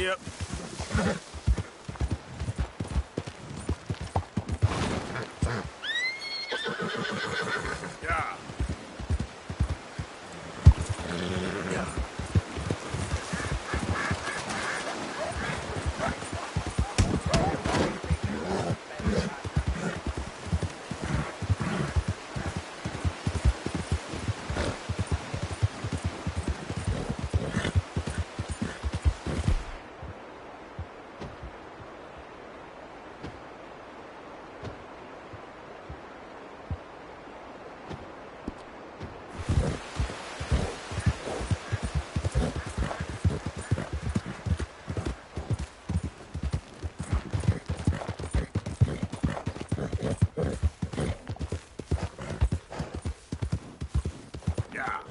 Yep. Yeah. Yeah.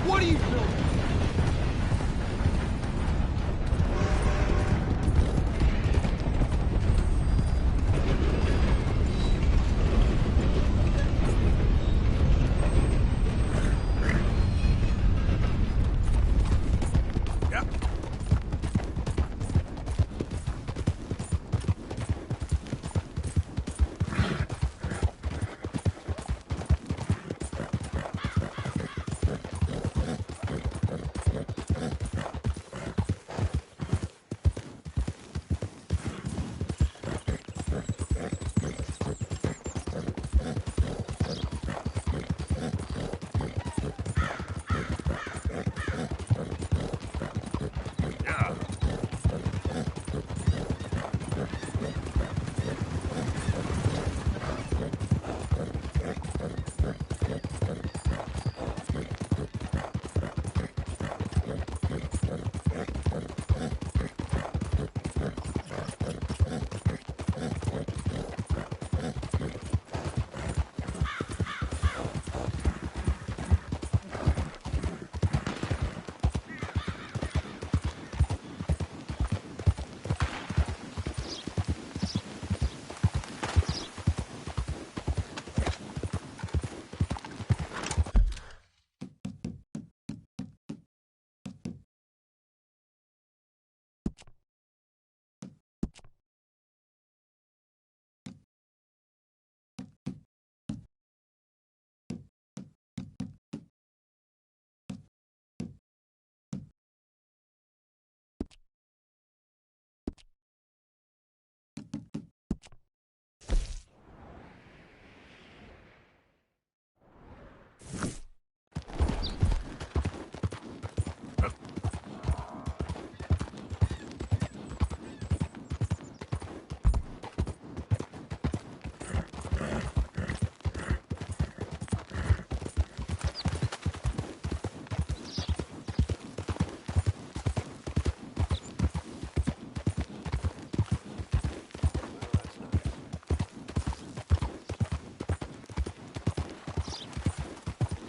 What are you doing?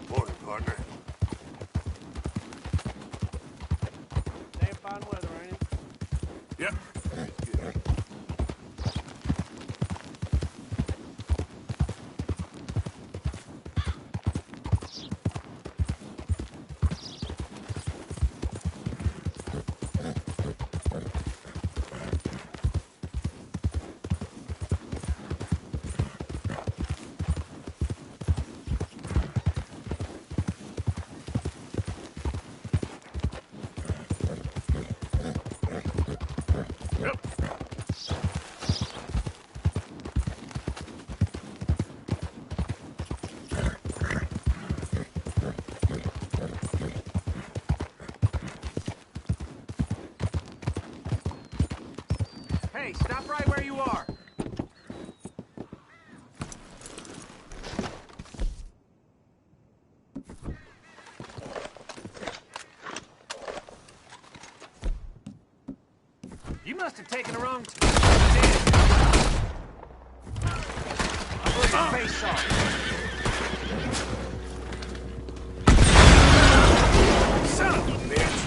Morning, partner. Damn fine weather, ain't it? Yep. Yep. Hey, stop right where you are. You must have taken the wrong turn. I'll blow your face off. Son of a bitch!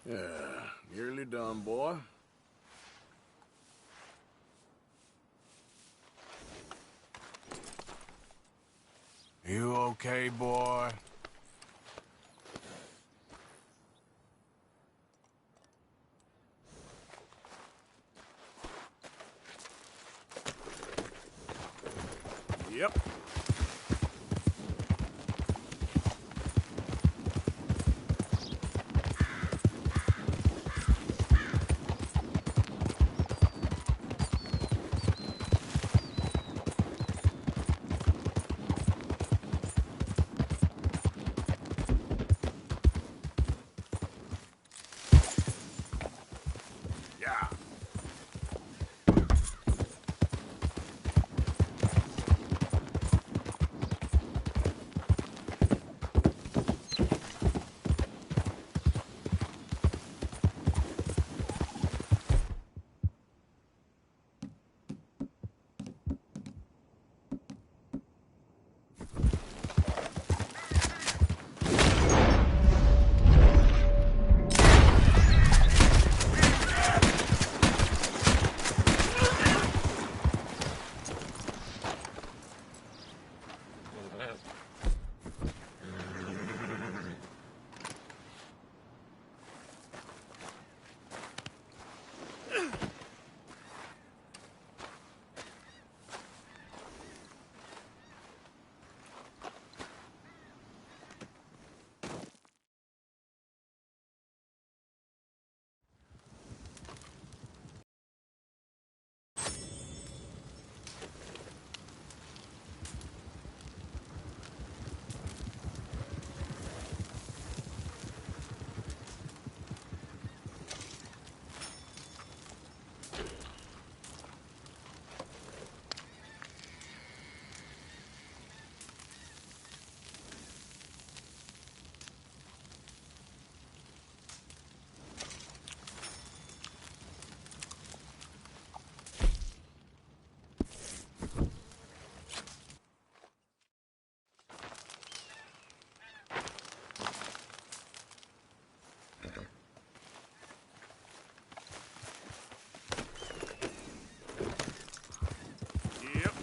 Yeah, nearly done, boy. You okay, boy? Yep. Yeah. Yep.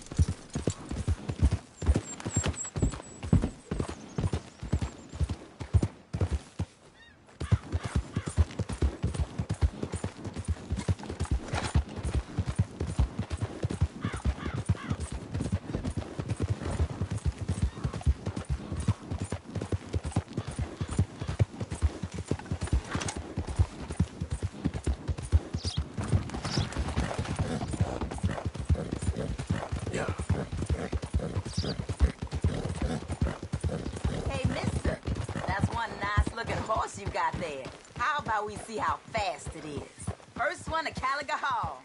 Yeah. Hey, mister, that's one nice-looking horse you got there. How about we see how fast it is? First one to Caliga Hall.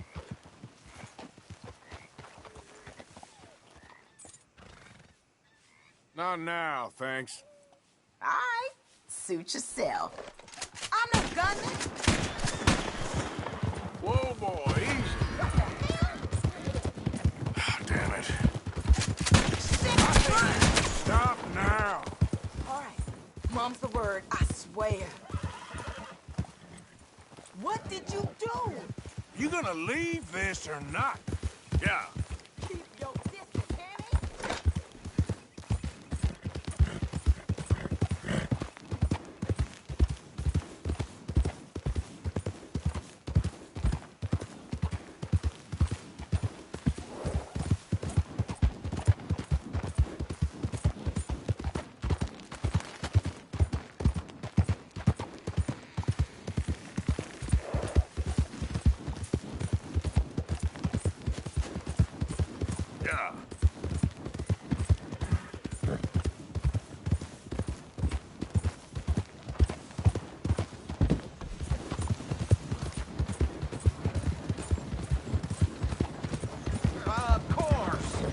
Not now, thanks. All right, Suit yourself. I'm no gunman. Whoa, boy, easy. Damn it. Stop now. All right. Mum's the word, I swear. What did you do? You gonna leave this or not? Yeah. Keep your distance, hear me? Yeah. Of course.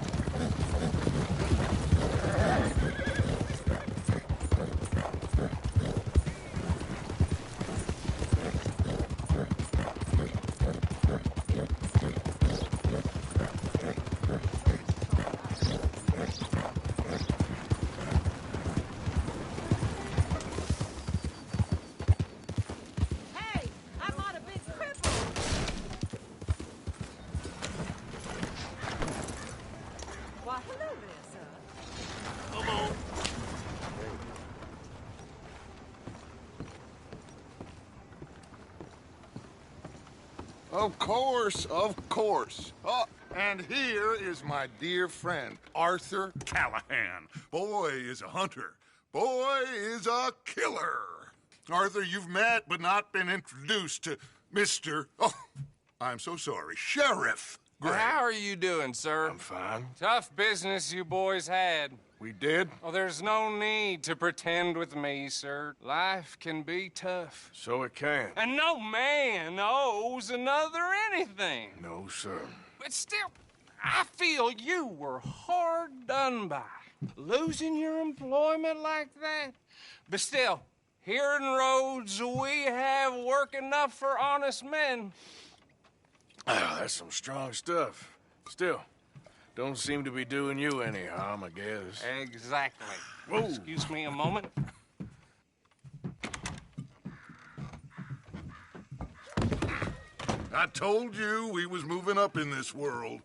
Hey, I'm on a big cripple. Why, hello there, sir. Come on. Of course, of course. Oh, and here is my dear friend, Arthur Callahan. Boy is a hunter. Boy is a killer. Arthur, you've met but not been introduced to Mr. Oh, I'm so sorry, Sheriff Gray. How are you doing, sir? I'm fine. Tough business you boys had. We did? Oh, there's no need to pretend with me, sir. Life can be tough. So it can. And no man owes another anything. No, sir. But still, I feel you were hard done by. Losing your employment like that. But still, here in Rhodes, we have work enough for honest men. Ah, that's some strong stuff. Still, don't seem to be doing you any harm, I guess. Exactly. Whoa. Excuse me a moment. I told you we was moving up in this world.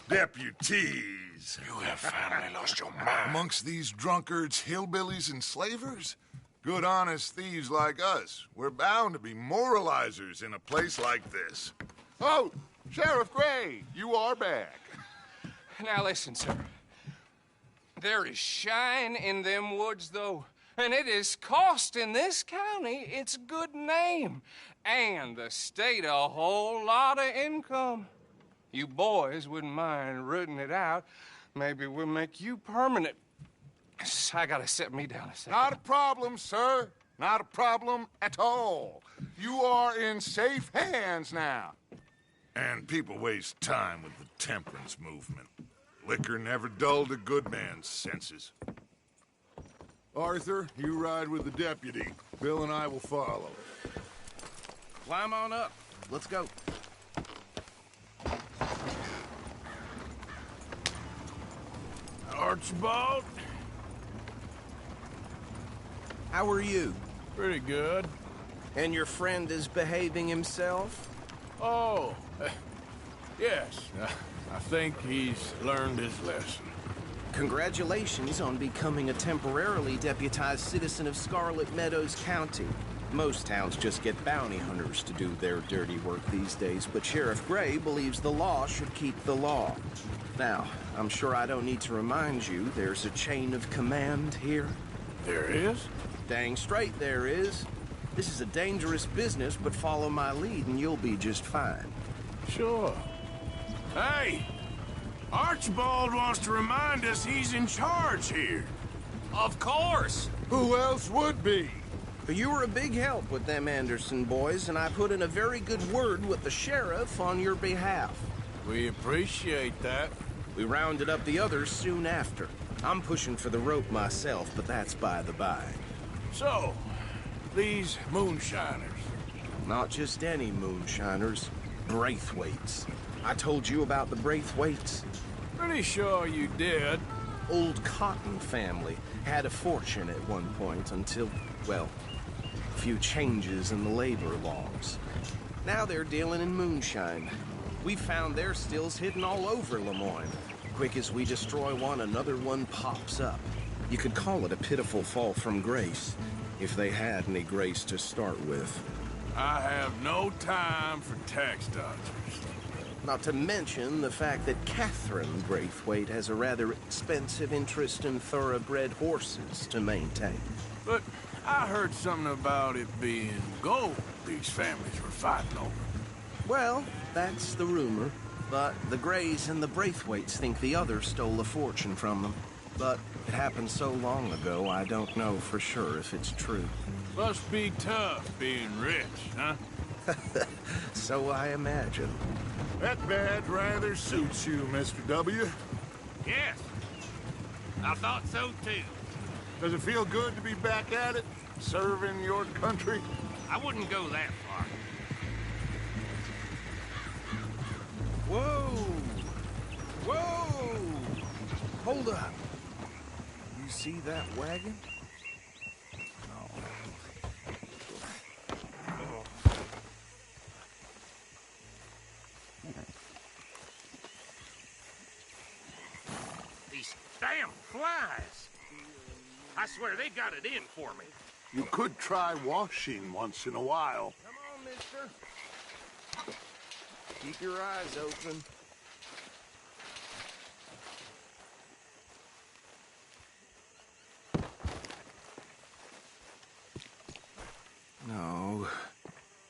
Deputies. You have finally lost your mind. Amongst these drunkards, hillbillies, and slavers? Good honest thieves like us. We're bound to be moralizers in a place like this. Oh, Sheriff Gray, you are back. Now listen, sir. There is shine in them woods, though, and it is costing this county its good name and the state a whole lot of income. You boys wouldn't mind rooting it out. Maybe we'll make you permanent. I gotta set me down a second. Not a problem, sir. Not a problem at all. You are in safe hands now. And people waste time with the temperance movement. Liquor never dulled a good man's senses. Arthur, you ride with the deputy. Bill and I will follow. Climb on up. Let's go. Archibald? How are you? Pretty good. And your friend is behaving himself? Oh, yes. I think he's learned his lesson. Congratulations on becoming a temporarily deputized citizen of Scarlet Meadows County. Most towns just get bounty hunters to do their dirty work these days, but Sheriff Gray believes the law should keep the law. Now, I'm sure I don't need to remind you there's a chain of command here. There is? Dang straight there is. This is a dangerous business, but follow my lead and you'll be just fine. Sure. Hey! Archibald wants to remind us he's in charge here. Of course! Who else would be? You were a big help with them Anderson boys, and I put in a very good word with the sheriff on your behalf. We appreciate that. We rounded up the others soon after. I'm pushing for the rope myself, but that's by the by. So, These moonshiners. Not just any moonshiners, Braithwaites. I told you about the Braithwaites. Pretty sure you did. Old Cotton family had a fortune at one point until, well, a few changes in the labor laws. Now they're dealing in moonshine. We found their stills hidden all over Lemoyne. Quick as we destroy one, another one pops up. You could call it a pitiful fall from grace, if they had any grace to start with. I have no time for tax dodgers. Not to mention the fact that Catherine Braithwaite has a rather expensive interest in thoroughbred horses to maintain. But I heard something about it being gold these families were fighting over. Well, that's the rumor. But the Greys and the Braithwaites think the others stole a fortune from them. But it happened so long ago, I don't know for sure if it's true. Must be tough being rich, huh? So I imagine. That badge rather suits you, Mr. W. Yes. I thought so, too. Does it feel good to be back at it, serving your country? I wouldn't go that far. Whoa! Whoa! Hold up. You see that wagon? These damn flies. I swear they got it in for me. You could try washing once in a while. Come on, mister. Keep your eyes open. No.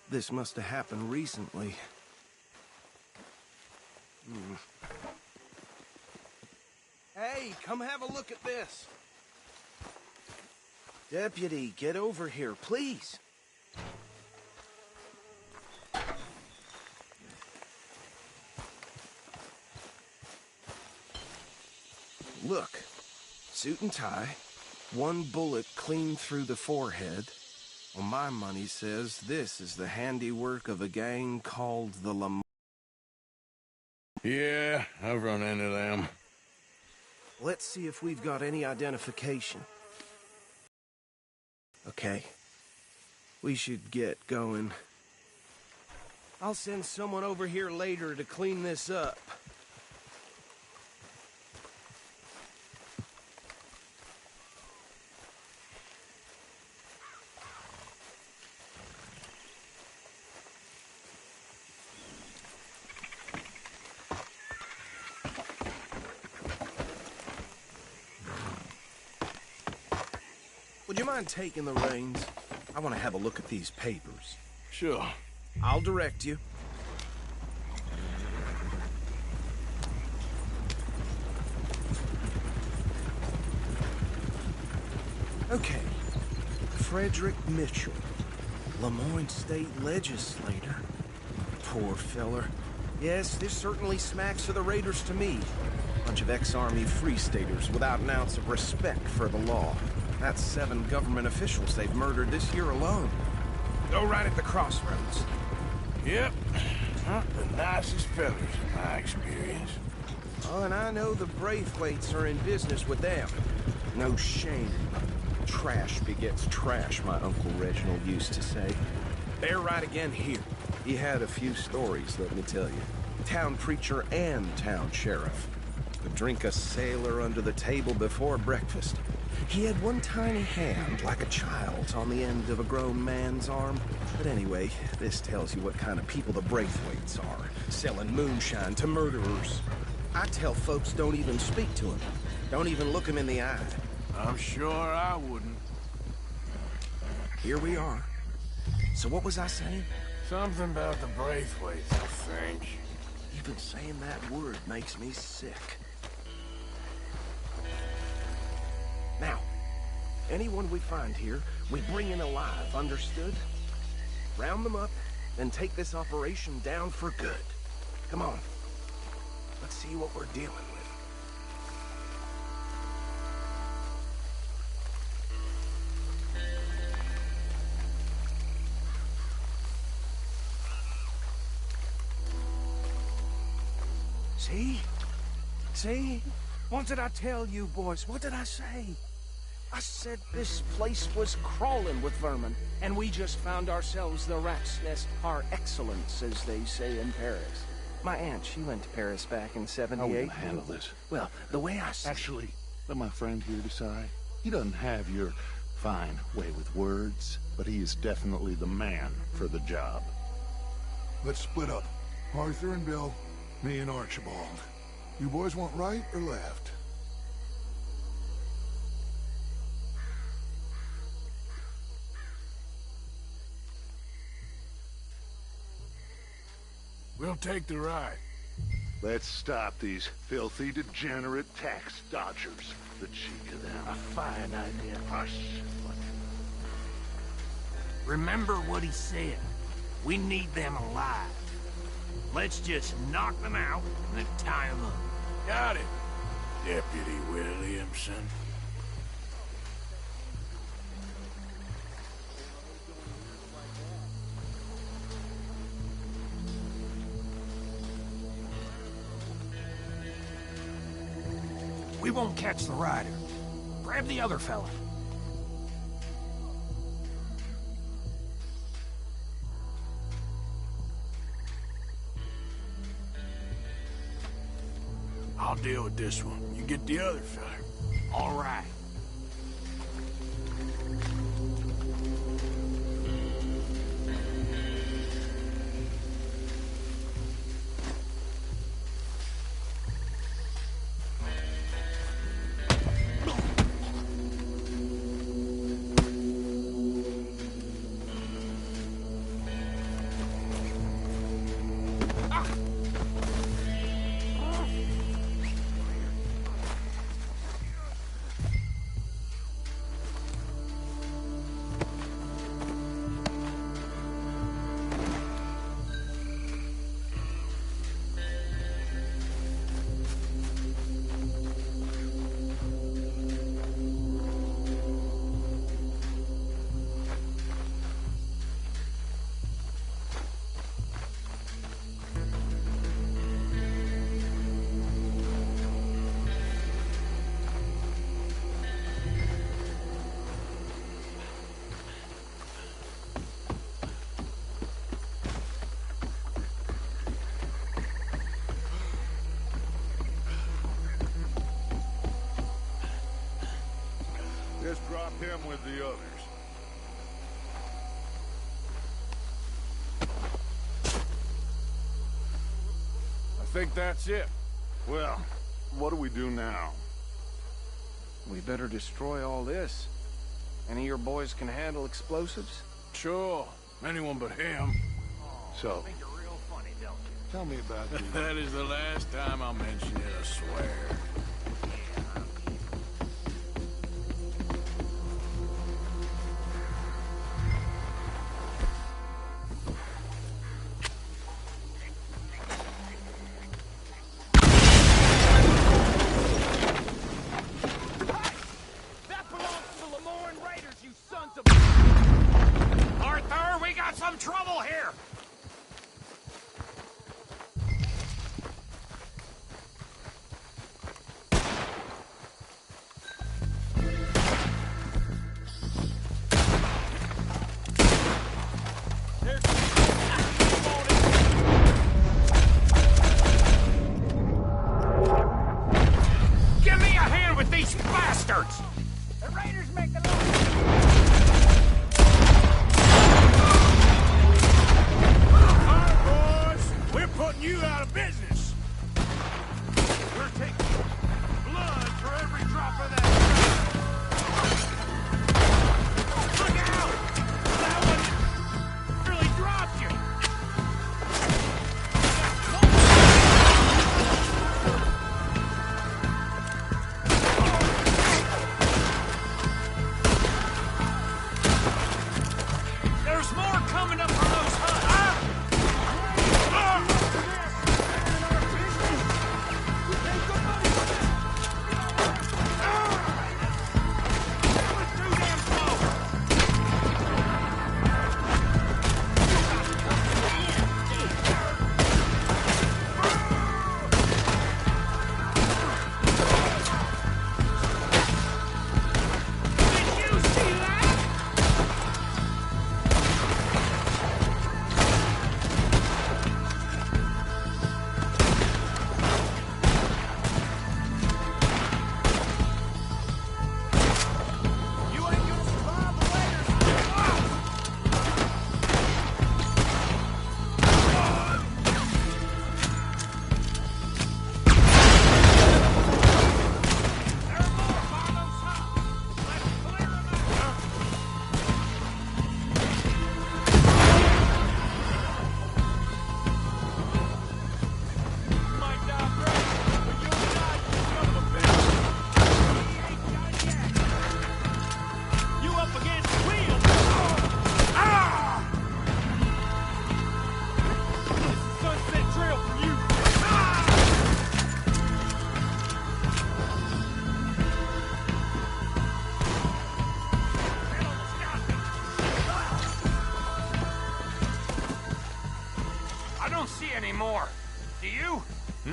This must have happened recently. Hey, come have a look at this. Deputy, get over here, please. Look, suit and tie, one bullet clean through the forehead. Well, my money says this is the handiwork of a gang called the Yeah, I've run into them. Let's see if we've got any identification. Okay. We should get going. I'll send someone over here later to clean this up. Would you mind taking the reins? I want to have a look at these papers. Sure. I'll direct you. Okay. Frederick Mitchell, Lemoyne State Legislator. Poor feller. Yes, this certainly smacks of the Raiders to me. Bunch of ex-Army Free Staters without an ounce of respect for the law. That's 7 government officials they've murdered this year alone. Go right at the crossroads. Yep. Not the nicest fellas in my experience. Oh, and I know the Braithwaites are in business with them. No shame. Trash begets trash, my Uncle Reginald used to say. They're right again here. He had a few stories, let me tell you. Town preacher and town sheriff. Could drink a sailor under the table before breakfast. He had one tiny hand, like a child's, on the end of a grown man's arm. But anyway, this tells you what kind of people the Braithwaites are. Selling moonshine to murderers. I tell folks don't even speak to him. Don't even look him in the eye. I'm sure I wouldn't. Here we are. So what was I saying? Something about the Braithwaites, I think. Even saying that word makes me sick. Now, anyone we find here, we bring in alive, understood? Round them up, then take this operation down for good. Come on. Let's see what we're dealing with. See? See? What did I tell you, boys? What did I say? I said this place was crawling with vermin, and we just found ourselves the rat's nest par excellence, as they say in Paris. My aunt, she went to Paris back in '78. How are we gonna handle this? Well, the way I see Actually, let my friend here decide. He doesn't have your fine way with words, but he is definitely the man for the job. Let's split up. Arthur and Bill, me and Archibald. You boys want right or left? We'll take the ride. Let's stop these filthy, degenerate tax dodgers. The cheek of them. A fine idea. Hush. Remember what he said. We need them alive. Let's just knock them out and then tie them up. Got it, Deputy Williamson. We won't catch the rider. Grab the other fella. I'll deal with this one. You get the other fella. All right. Just drop him with the others. I think that's it. Well, what do we do now? we better destroy all this. Any of your boys can handle explosives? Sure. Anyone but him. So, Think you're real funny, don't you? tell me about the... That is the last time I'll mention it, I swear. That belongs to the Lemoyne Raiders, you sons of... Arthur, we got some trouble here! Give me a hand with these bastards! The Raiders make the noise! All right, boys. We're putting you out of business. We're taking blood for every drop of that. Look out! That one really dropped you! There's more coming up from those huts!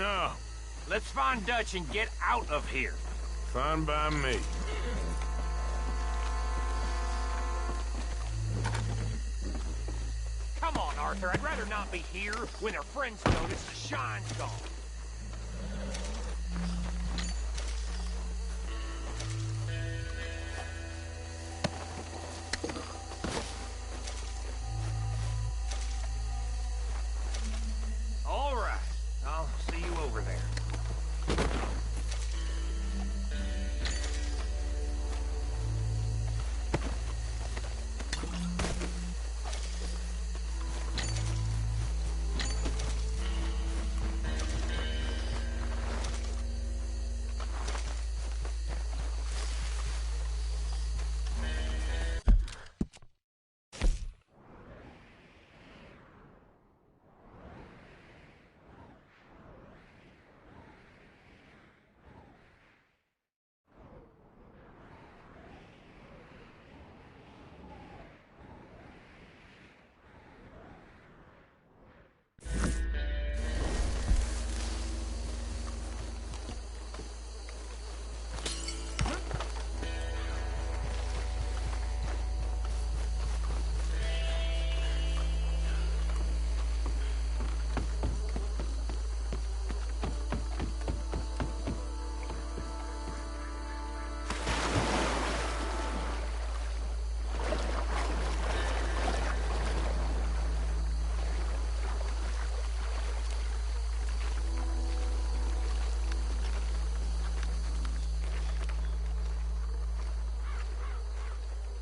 No. Let's find Dutch and get out of here. Fine by me. Come on, Arthur. I'd rather not be here when their friends notice the shine's gone. All right. I'll see you over there.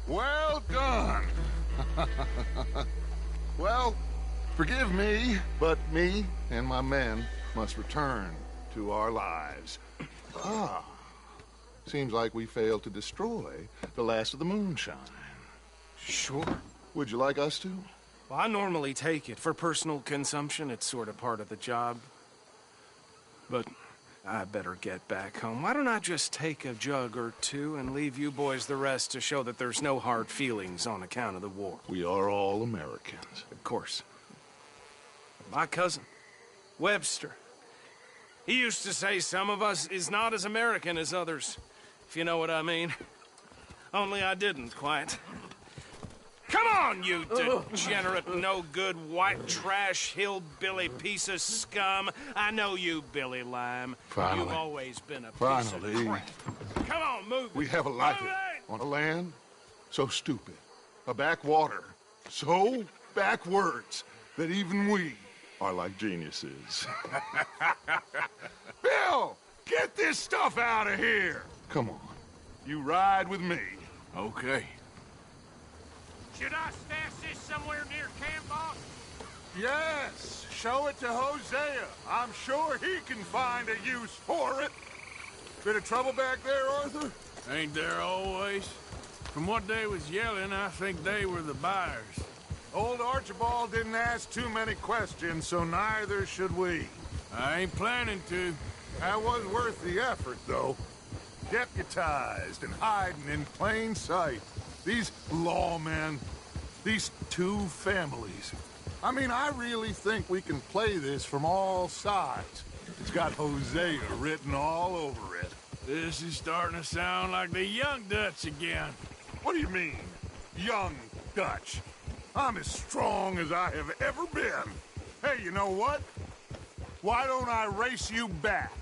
Well done. Well, forgive me, but me and my men must return to our lives. Ah, seems like we failed to destroy the last of the moonshine. Sure. Would you like us to? Well, I normally take it. For personal consumption, it's sort of part of the job. But I better get back home. Why don't I just take a jug or two and leave you boys the rest to show that there's no hard feelings on account of the war? We are all Americans. Of course. My cousin, Webster, he used to say some of us is not as American as others, if you know what I mean. Only I didn't quite. Come on, you degenerate, no-good, white trash, hillbilly piece of scum. I know you, Billy Lime. Finally. You've always been a piece Finally. of crap. Come on, move it. We have a life Move it! on a land so stupid, a backwater so backwards that even we are like geniuses. Bill, get this stuff out of here. Come on, you ride with me. Okay. Should I stash this somewhere near camp, boss? Yes, show it to Hosea. I'm sure he can find a use for it. Bit of trouble back there, Arthur? Ain't there always? From what they was yelling, I think they were the buyers. Old Archibald didn't ask too many questions, so neither should we. I ain't planning to. That was worth the effort, though. Deputized and hiding in plain sight. These lawmen, these two families. I mean, I really think we can play this from all sides. It's got Hosea written all over it. This is starting to sound like the young Dutch again. What do you mean, young Dutch? I'm as strong as I have ever been. Hey, you know what? Why don't I race you back?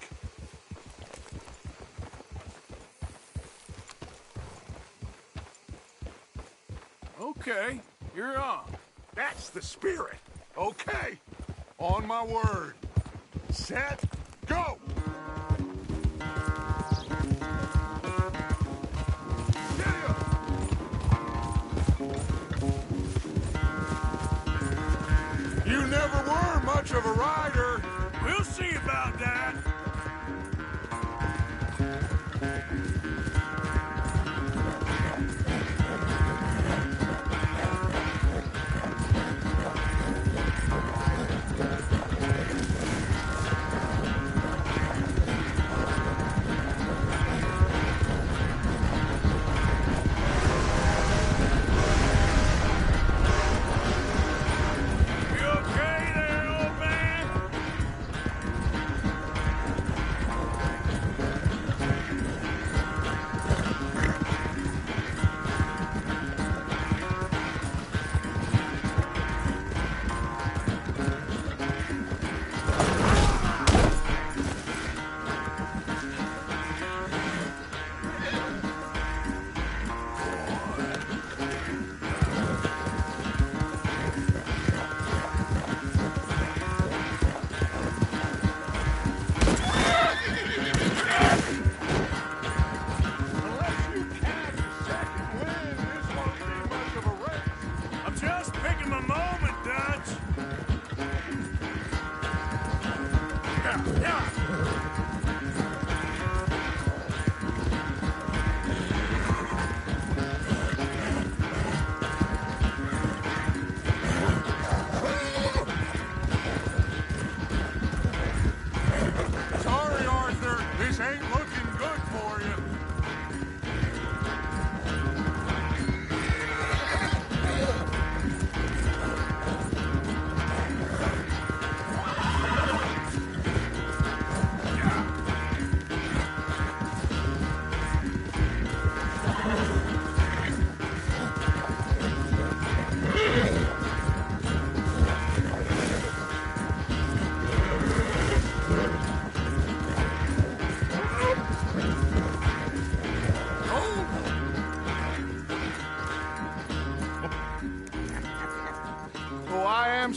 Okay, you're on. That's the spirit. Okay. On my word. Set, go! You never were much of a rider. We'll see about that. You okay there, old man?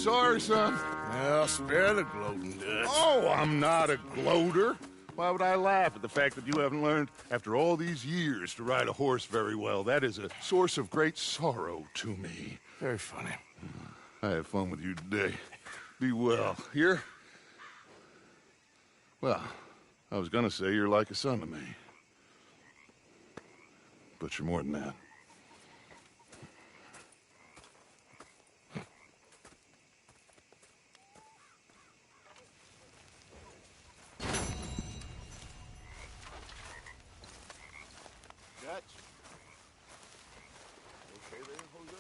sorry, son. Well, spare the gloating, Dutch. Oh, I'm not a gloater. Why would I laugh at the fact that you haven't learned, after all these years, to ride a horse very well? That is a source of great sorrow to me. Very funny. I had fun with you today. Be well. Here? Well, I was gonna say you're like a son to me. But you're more than that. Dutch? Okay there, Jose?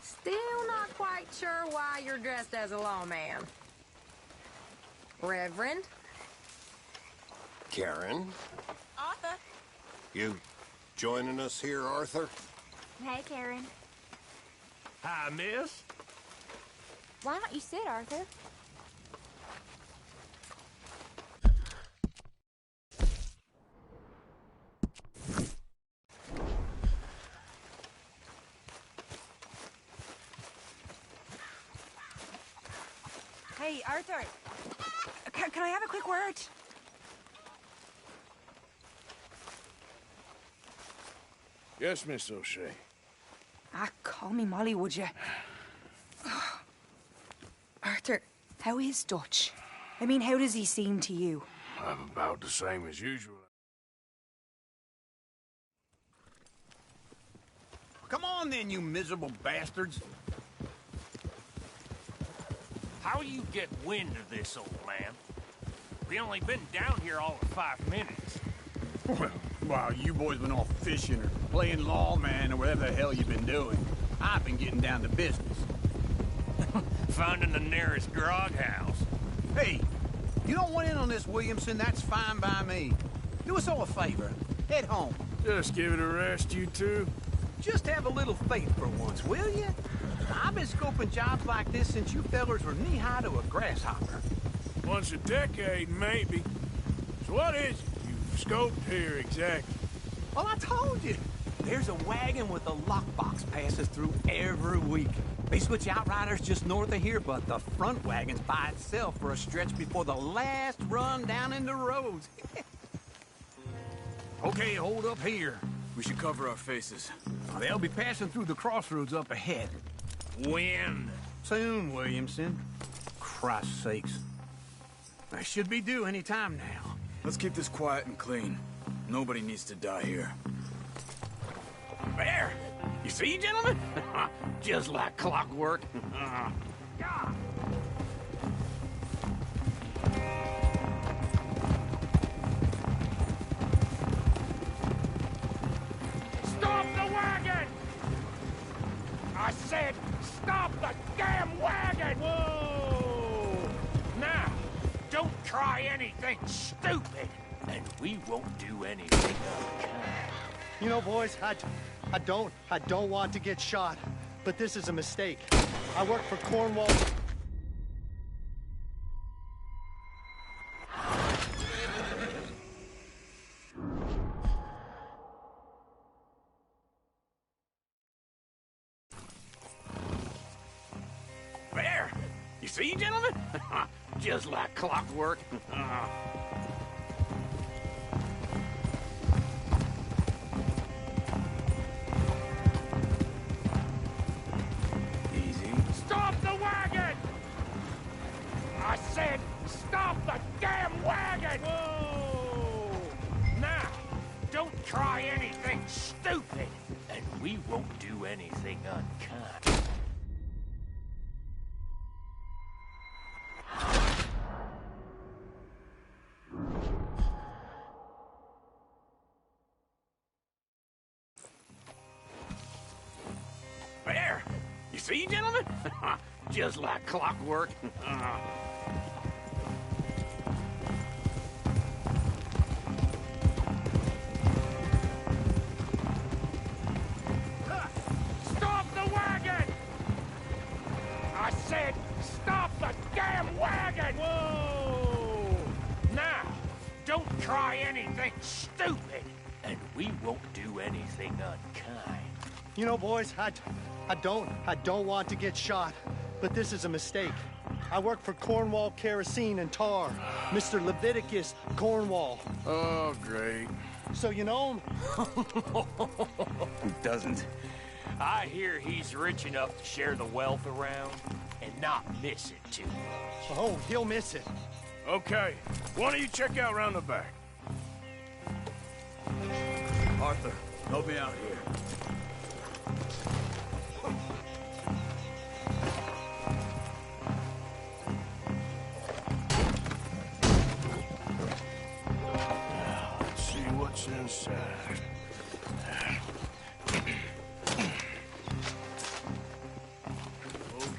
Still not quite sure why you're dressed as a lawman. Reverend? Karen, Arthur? you joining us here, Arthur? Hey, Karen. Hi, miss. Why don't you sit, Arthur? Hey, Arthur. Can I have a quick word? Yes, Miss O'Shea. Call me Molly, would you? Arthur, how is Dutch? I mean, how does he seem to you? I'm about the same as usual. Come on then, you miserable bastards. How you get wind of this, old man? We only been down here all of 5 minutes. Well, while you boys been off fishing or playing lawman or whatever the hell you've been doing, I've been getting down to business. Finding the nearest grog house. Hey, you don't want in on this, Williamson, that's fine by me. Do us all a favor. Head home. Just give it a rest, you two. Just have a little faith for once, will you? I've been scoping jobs like this since you fellers were knee-high to a grasshopper. Once a decade, maybe. So what is it you've scoped here exactly? Well, I told you. There's a wagon with a lockbox passes through every week. They switch outriders just north of here, but the front wagon's by itself for a stretch before the last run down into roads. Okay, hold up here. We should cover our faces. They'll be passing through the crossroads up ahead. When? Soon, Williamson. Christ's sakes. I should be due any time now. Let's keep this quiet and clean. Nobody needs to die here. There! You see, gentlemen? Just like clockwork. Stop the wagon! I said, stop the damn wagon! Whoa! Now, don't try anything stupid, and we won't do anything unkind. You know, boys, I don't want to get shot, but this is a mistake. I work for Cornwall. There! You see, gentlemen? Just like clockwork. Stop the wagon! I said, stop the damn wagon! Whoa! Now, don't try anything stupid, and we won't do anything unkind. There! You see, gentlemen? Just like clockwork. Stop the wagon! I said, stop the damn wagon! Whoa! Now, don't try anything stupid, and We won't do anything unkind. You know, boys, I don't want to get shot, but this is a mistake. I work for Cornwall Kerosene and Tar, Mr. Leviticus Cornwall. Oh, great. So you know him? Who doesn't? I hear he's rich enough to share the wealth around and not miss it too much. Oh, he'll miss it. Okay, why don't you check out round the back? Arthur, help me out here. Let's see what's inside.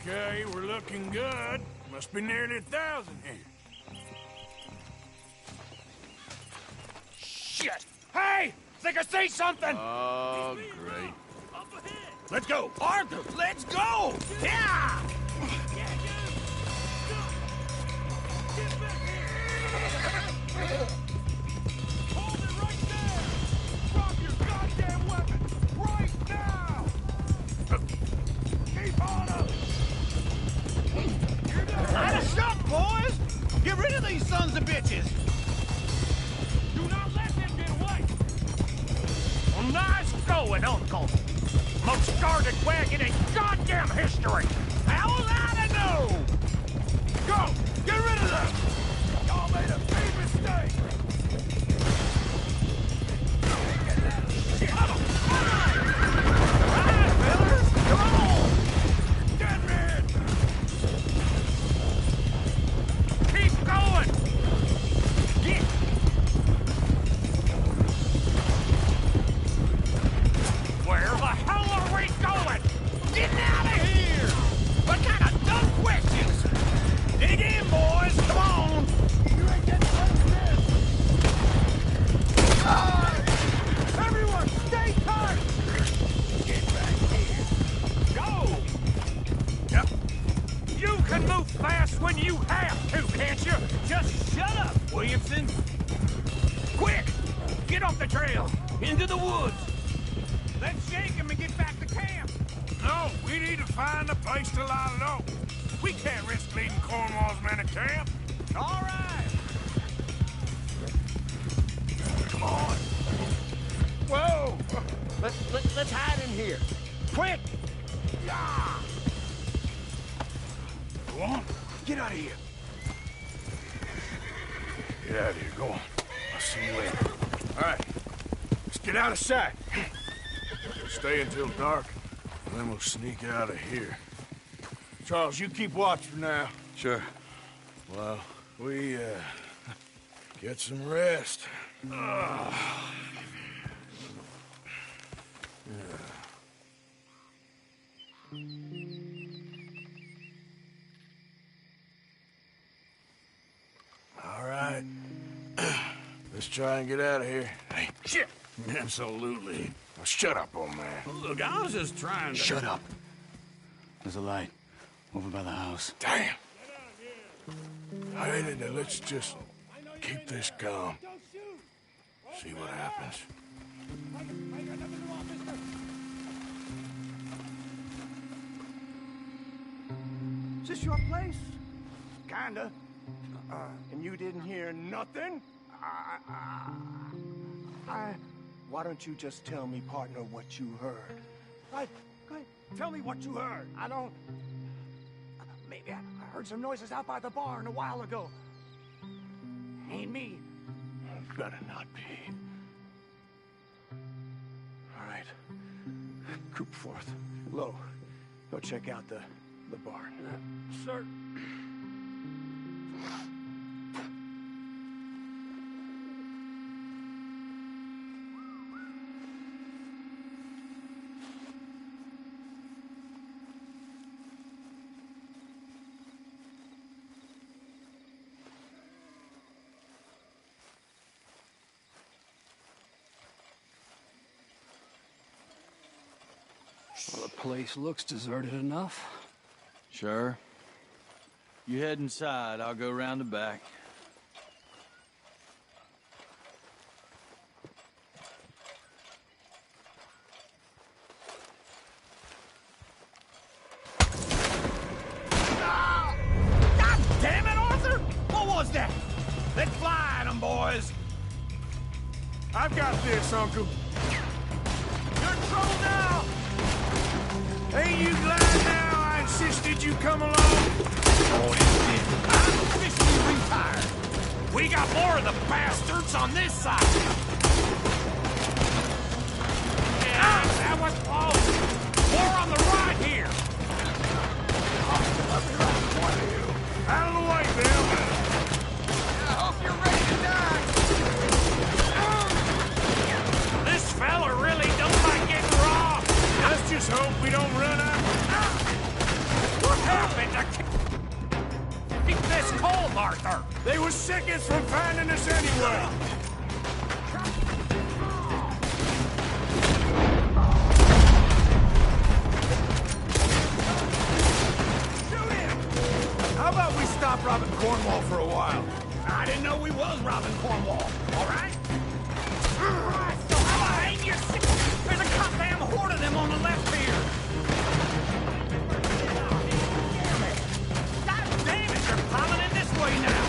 Okay, we're looking good. Must be nearly 1,000 here. Shit! Hey! Think I see something! Oh, great. Let's go! Arthur, let's go! Yeah! Hold it right there! Drop your goddamn weapon! Right now! Keep on up! Light us up, boys! Get rid of these sons of bitches! Do not let them get away! Well, nice going, Uncle! Most guarded wagon in goddamn history! How was I to know? Go! Get rid of them! Y'all made a big mistake! Right, fellas! Come on! Get rid! Keep going! Get! Where the hell are we going? Getting out of here! What kind of dumb questions? Dig in, boys! Come on! You ain't getting away from this! Everyone, stay tight! Get back here! Go! Yep. You can move fast when you have to, can't you? Just shut up, Williamson! Quick! Get off the trail! Into the woods! Let's shake him and get back to camp! No, we need to find a place to lie low. We can't risk leaving Cornwall's men at camp. All right! Come on. Whoa! Let's hide in here. Quick! Yeah! Go on. Get out of here. Get out of here. Go on. I'll see you later. All right. Let's get out of sight. Stay until dark, and then we'll sneak out of here. Charles, you keep watch for now. Sure. Well, we, get some rest. All right. Let's try and get out of here. Hey, shit! Absolutely. Now shut up, old man. Look, I was just trying to... Shut up. There's a light over by the house. Damn. All right, now let's just keep this calm. See what happens. Is this your place? Kinda. And you didn't hear nothing? Why don't you just tell me, partner, what you heard? Go ahead. Tell me what you heard. I don't... Maybe I heard some noises out by the barn a while ago. Ain't me. Better not be. All right. Group forth. Low. Go check out the barn. Sir. Well, the place looks deserted enough. Sure. You head inside, I'll go round the back. was that? Let's fly at them, boys. I've got this, Uncle. You're in trouble now. Ain't you glad now I insisted you come along? Oh, I'm officially retired. We got more of the bastards on this side. Yeah, that was close. More on the right here. Out of the way, Bill. I hope you're ready to die. This fella really don't like getting raw. Let's just hope we don't run out. What happened to keep this cold, Arthur? They were seconds from finding us anyway. How about we stop robbing Cornwall for a while? I didn't know we was robbing Cornwall. All right? So how about aim your shit? There's a goddamn horde of them on the left here. God damn it, they're piling in this way now.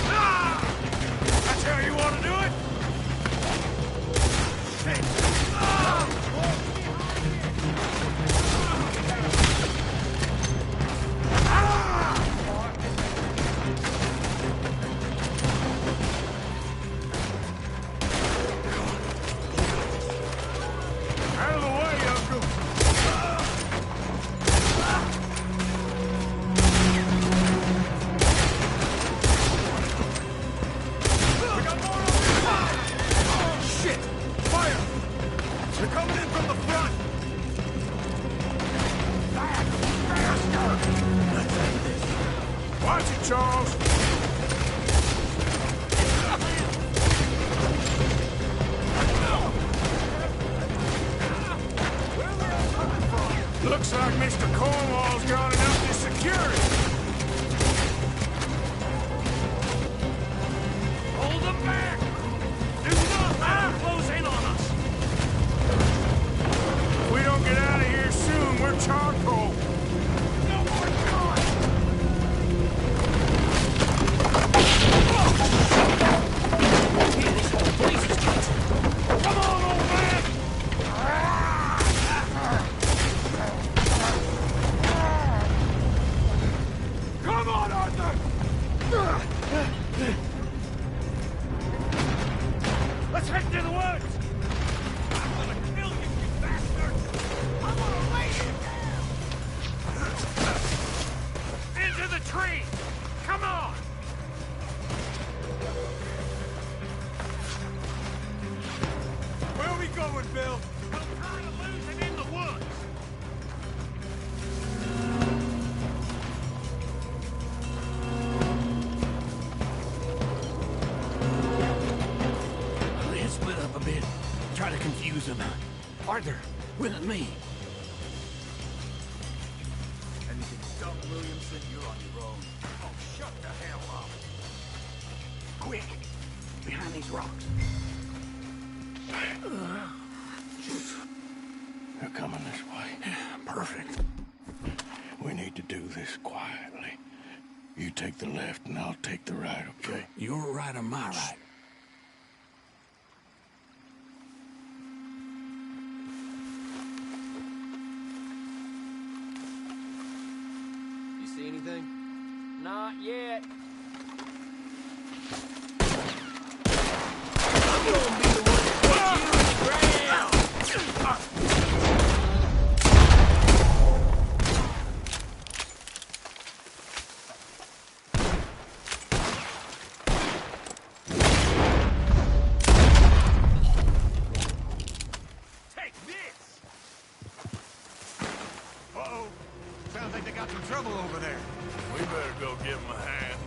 That's how you want to do it? Out of the way, Uncle. We got more over here. Oh, shit! Fire! They're coming in from the front. Watch it, Charles. Looks like Mr. Cornwall's got enough to secure it. Hold them back! Do not let them close in on us! If we don't get out of here soon, we're charcoal. No more time! Here, this whole place is cut. Come on, old man! Come on, Arthur! Let's head to the woods! I'm gonna kill you, you bastard! I'm gonna lay you down! Into the tree! Come on! Where are we going, Bill? I'm tired of losing in the woods! Let's split up a bit. Try to confuse them. Arthur, with me. Anything dumb, Williamson, you're on your own. Oh, shut the hell up. Quick! Behind these rocks. They're coming this way. Perfect. We need to do this quietly. You take the left and I'll take the right, okay? Your right or my right? You see anything? Not yet. I'm gonna be the one to put you in the ground. Take this! Uh-oh. Sounds like they got some trouble over there. We better go give him a hand.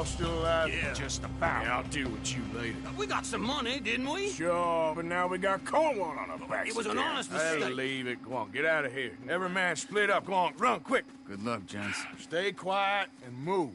all still alive? Yeah, just about. Yeah, I'll deal with you later. We got some money, didn't we? Sure, but now we got Cornwall on our backs. It was an again. honest Hey, mistake. leave it. Go on, get out of here. Every man split up. Go on, run, quick. Good luck, gents. Stay quiet and move.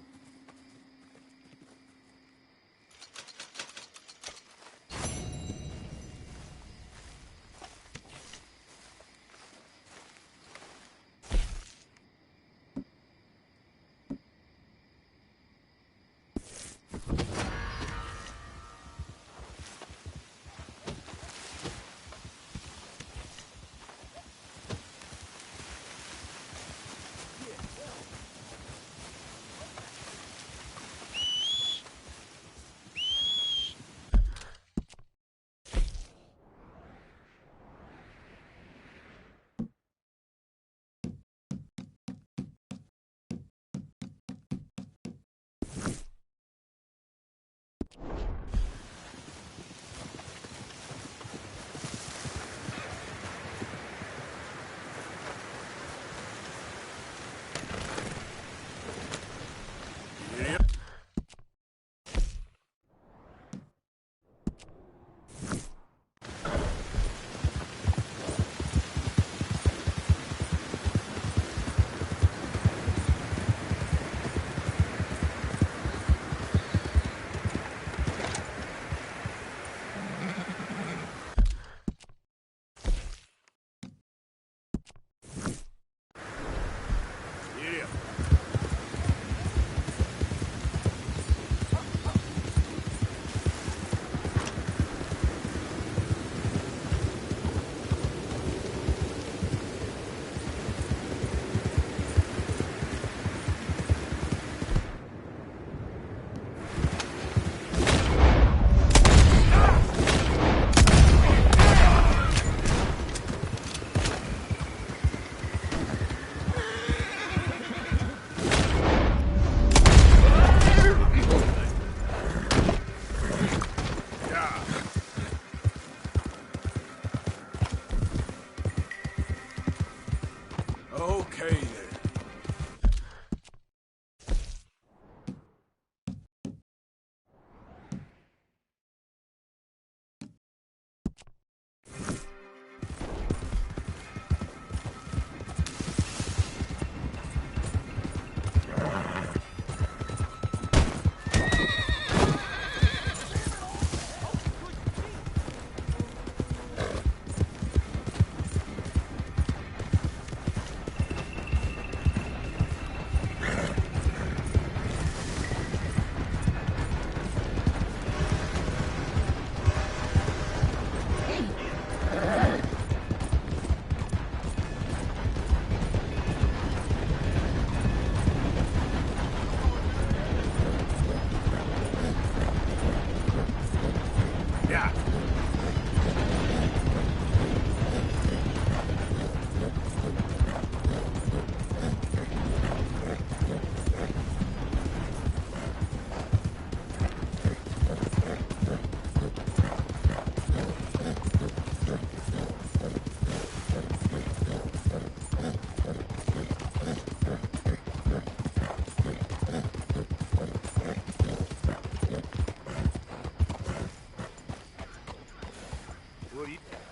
Okay, then.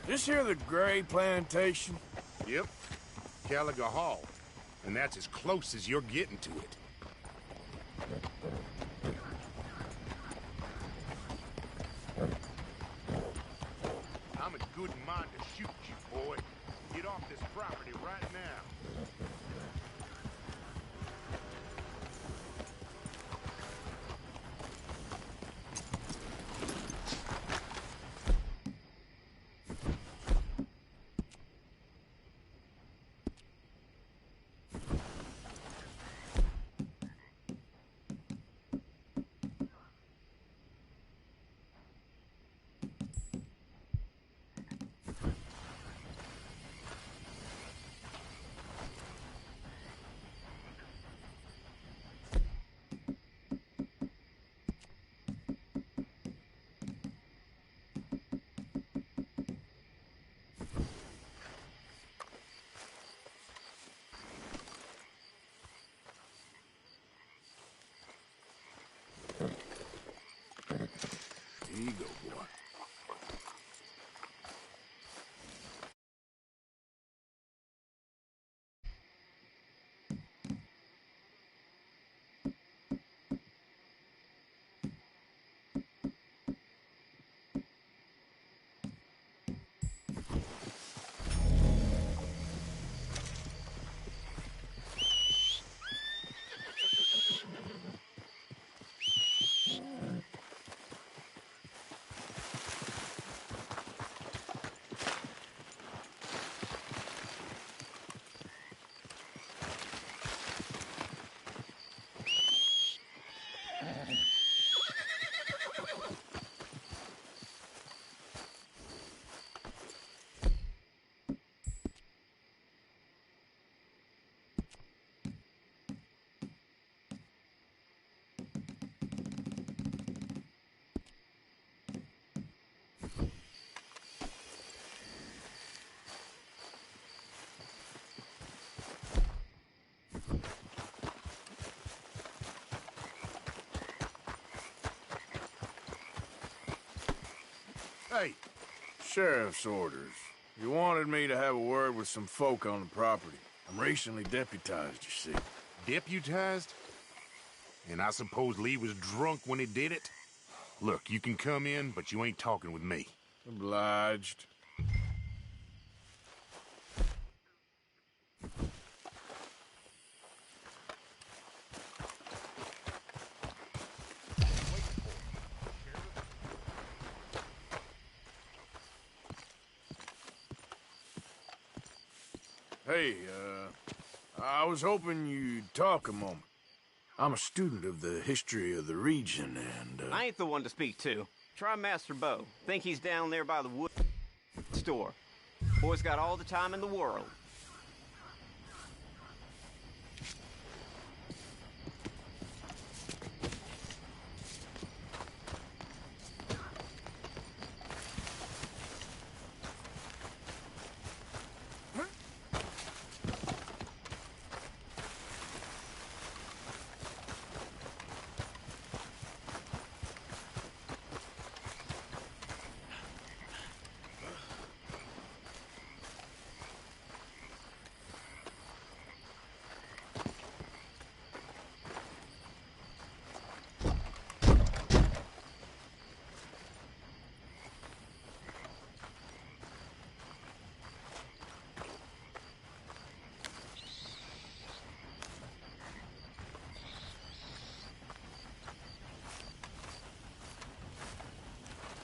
This here the Gray Plantation? Yep. Gallagher Hall. And that's as close as you're getting to it. I'm in good mind to shoot you, boy. Get off this property right now. Here you go, boy. Hey, sheriff's orders. You wanted me to have a word with some folk on the property. I'm recently deputized, you see. Deputized? And I suppose Lee was drunk when he did it? Look, you can come in, but you ain't talking with me. Obliged. Hey, I was hoping you'd talk a moment. I'm a student of the history of the region, and, I ain't the one to speak to. Try Master Bo. Think he's down there by the wood store. Boy's got all the time in the world.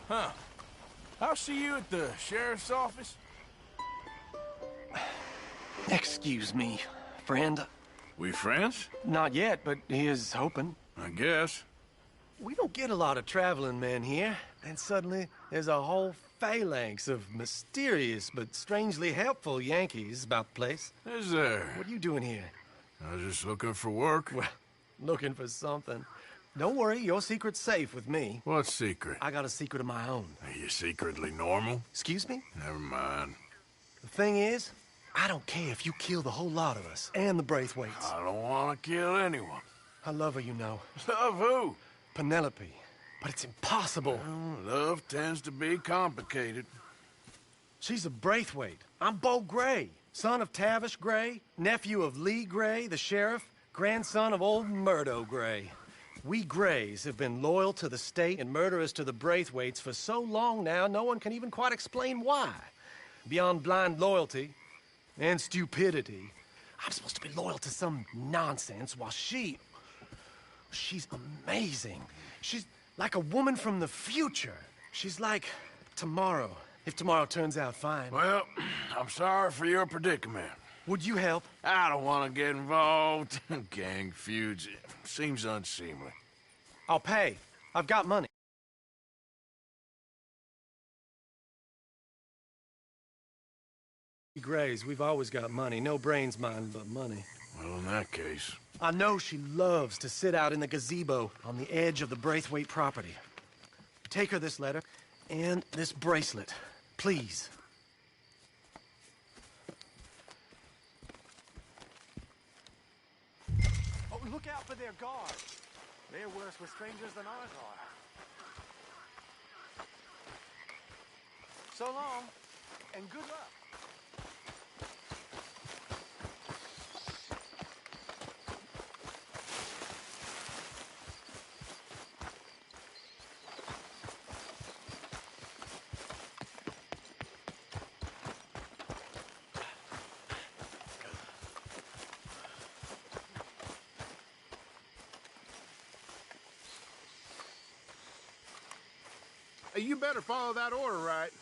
Huh. I'll see you at the sheriff's office. Excuse me, friend. We friends? Not yet, but he is hoping. I guess. We don't get a lot of traveling men here, and suddenly there's a whole phalanx of mysterious but strangely helpful Yankees about the place. Is there? What are you doing here? I was just looking for work. Well, looking for something. Don't worry, your secret's safe with me. What secret? I got a secret of my own. Are you secretly normal? Excuse me? Never mind. The thing is, I don't care if you kill the whole lot of us, and the Braithwaites. I don't want to kill anyone. I love her, you know. Love who? Penelope. But it's impossible. Well, love tends to be complicated. She's a Braithwaite. I'm Bo Gray, son of Tavish Gray, nephew of Lee Gray, the sheriff, grandson of old Murdo Gray. We Grays have been loyal to the state and murderous to the Braithwaites for so long now, no one can even quite explain why. Beyond blind loyalty and stupidity, I'm supposed to be loyal to some nonsense while she's amazing. She's like a woman from the future. She's like tomorrow, if tomorrow turns out fine. Well, I'm sorry for your predicament. Would you help? I don't want to get involved. Gang feuds. Seems unseemly. I'll pay. I've got money. Grays, we've always got money. No brains, mind, but money. Well, in that case... I know she loves to sit out in the gazebo on the edge of the Braithwaite property. Take her this letter and this bracelet, please. Oh, look out for their guards. They're worse with strangers than ours are. So long, and good luck. Hey, you better follow that order right.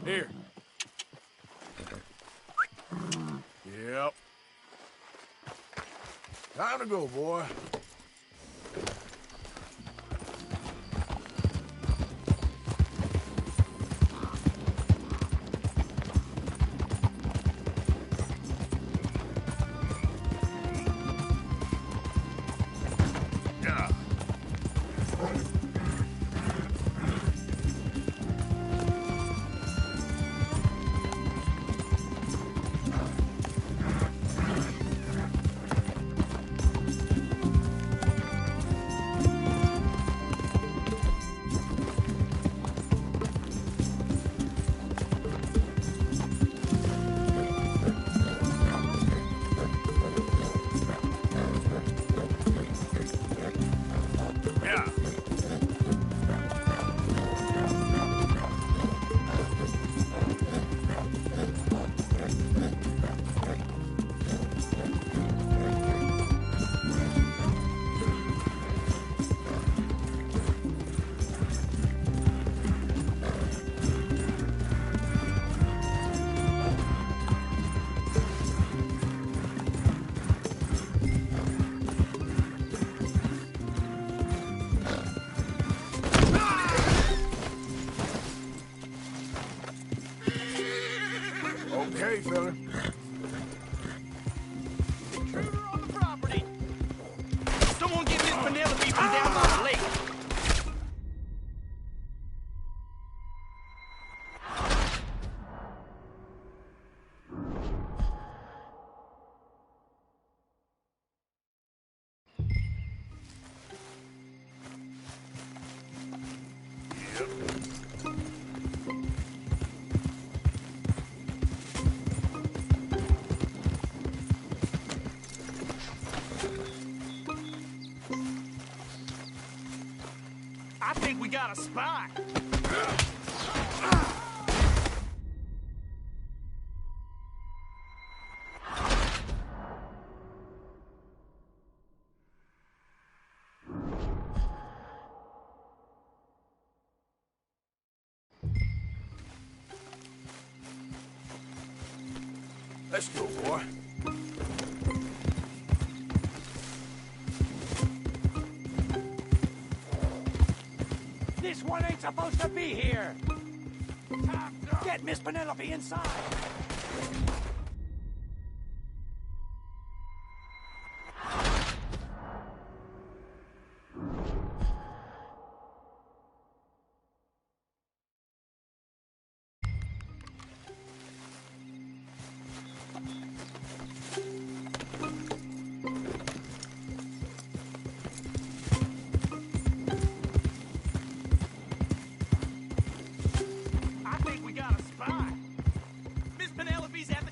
Here. Yep. Time to go, boy. Okay, fella. Intruder on the property! Someone get Miss Penelope from down by the lake! I think we got a spot. Let's go, boy. This one ain't supposed to be here! Get Miss Penelope inside! I think we got a spot. Miss Penelope's at the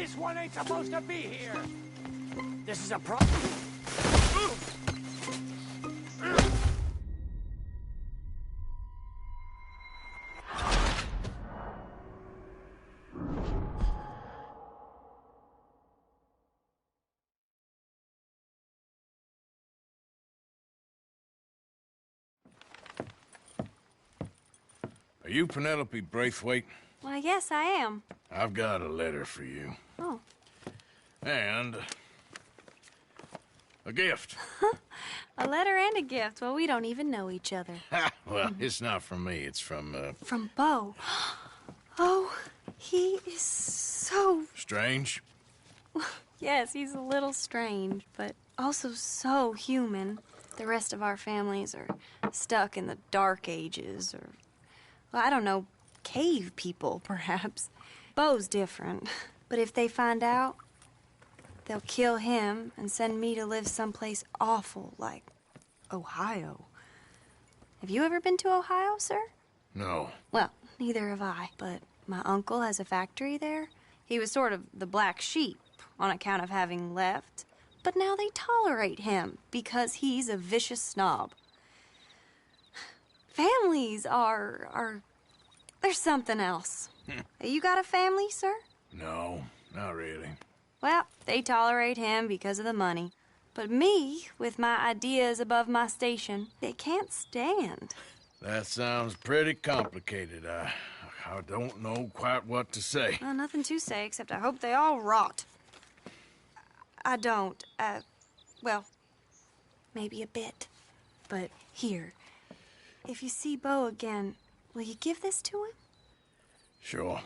This one ain't supposed to be here. This is a Are you Penelope Braithwaite? Why, yes, I am. I've got a letter for you. Oh. And a gift. A letter and a gift. Well, we don't even know each other. Well, it's not from me. It's from, From Bo. Oh, he is so... Strange? Yes, he's a little strange, but also so human. The rest of our families are stuck in the Dark Ages, or, well, I don't know, cave people, perhaps. Bo's different. But if they find out, they'll kill him and send me to live someplace awful like Ohio. Have you ever been to Ohio, sir? No. Well, neither have I, but my uncle has a factory there. He was sort of the black sheep on account of having left, but now they tolerate him because he's a vicious snob. Families are there's something else. You got a family, sir? No, not really. Well, they tolerate him because of the money. But me, with my ideas above my station, they can't stand. That sounds pretty complicated. I don't know quite what to say. Well, nothing to say, except I hope they all rot. I don't. Well, maybe a bit. But here, if you see Bo again, will you give this to him? Sure.